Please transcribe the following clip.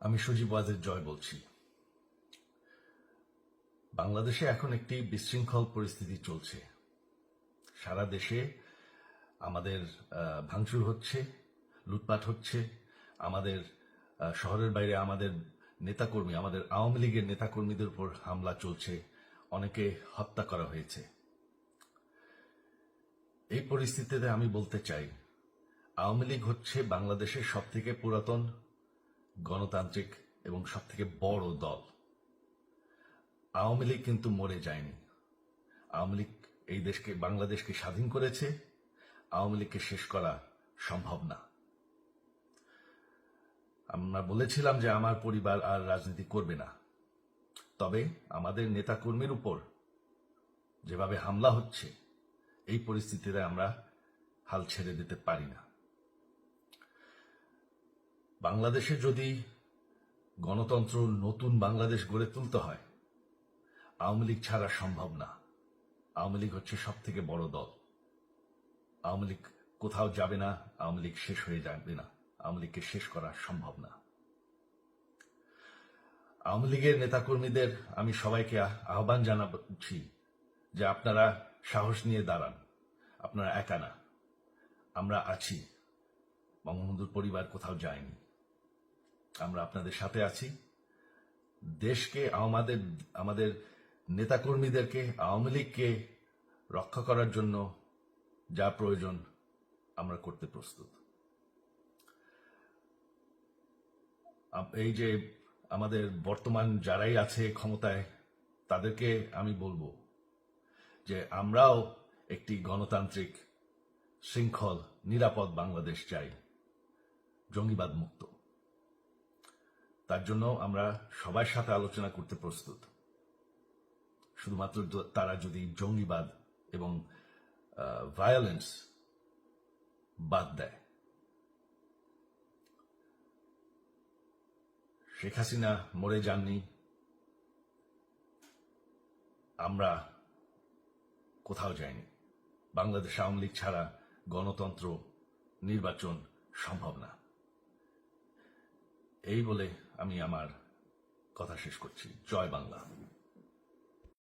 আমি সজীব ওয়াজেদ জয় বলছি। বাংলাদেশে এখন একটি বিশৃঙ্খল পরিস্থিতি চলছে। সারা দেশে আমাদের ভাঙচুর হচ্ছে, লুটপাট হচ্ছে। আমাদের শহরের বাইরে আমাদের নেতাকর্মী, আমাদের আওয়ামী লীগের নেতাকর্মীদের উপর হামলা চলছে, অনেকে হত্যা করা হয়েছে। এই পরিস্থিতিতে আমি বলতে চাই, আওয়ামী লীগ হচ্ছে বাংলাদেশের সবথেকে পুরাতন গণতান্ত্রিক এবং সবথেকে বড় দল। আওয়ামী লীগ কিন্তু মরে যায়নি। আওয়ামী লীগ এই দেশকে, বাংলাদেশকে স্বাধীন করেছে। আওয়ামী লীগকে শেষ করা সম্ভব না। আমরা বলেছিলাম যে আমার পরিবার আর রাজনীতি করবে না, তবে আমাদের নেতাকর্মীর উপর যেভাবে হামলা হচ্ছে, এই পরিস্থিতিতে আমরা হাল ছেড়ে দিতে পারি না। বাংলাদেশে যদি গণতন্ত্র, নতুন বাংলাদেশ গড়ে তুলতে হয়, আওয়ামী লীগ ছাড়া সম্ভব না। আওয়ামী লীগ হচ্ছে সব থেকে বড় দল। আওয়ামী লীগ কোথাও যাবে না, আওয়ামী লীগ শেষ হয়ে যাবে না। আওয়ামী লীগকে শেষ করা সম্ভব না। আওয়ামী লীগের নেতাকর্মীদের আমি সবাইকে আহ্বান জানাচ্ছি যে আপনারা সাহস নিয়ে দাঁড়ান। আপনারা একা না, আমরা আছি। বঙ্গবন্ধুর পরিবার কোথাও যায়নি, আমরা আপনাদের সাথে আছি। দেশকে, আমাদের নেতাকর্মীদেরকে, আওয়ামী লীগকে রক্ষা করার জন্য যা প্রয়োজন আমরা করতে প্রস্তুত। এই যে আমাদের বর্তমান যারাই আছে ক্ষমতায়, তাদেরকে আমি বলবো যে আমরাও একটি গণতান্ত্রিক, শৃঙ্খল, নিরাপদ বাংলাদেশ চাই, জঙ্গিবাদ মুক্ত। তার জন্য আমরা সবার সাথে আলোচনা করতে প্রস্তুত। শুধুমাত্র তারা যদি জঙ্গিবাদ এবং ভায়োলেন্স বাদ দেয়। শেখ হাসিনা মরে যাননি, আমরা কোথাও যাইনি। বাংলাদেশ আওয়ামী লীগ ছাড়া গণতন্ত্র, নির্বাচন সম্ভব না। এই বলে আমি আমার কথা শেষ করছি। জয় বাংলা।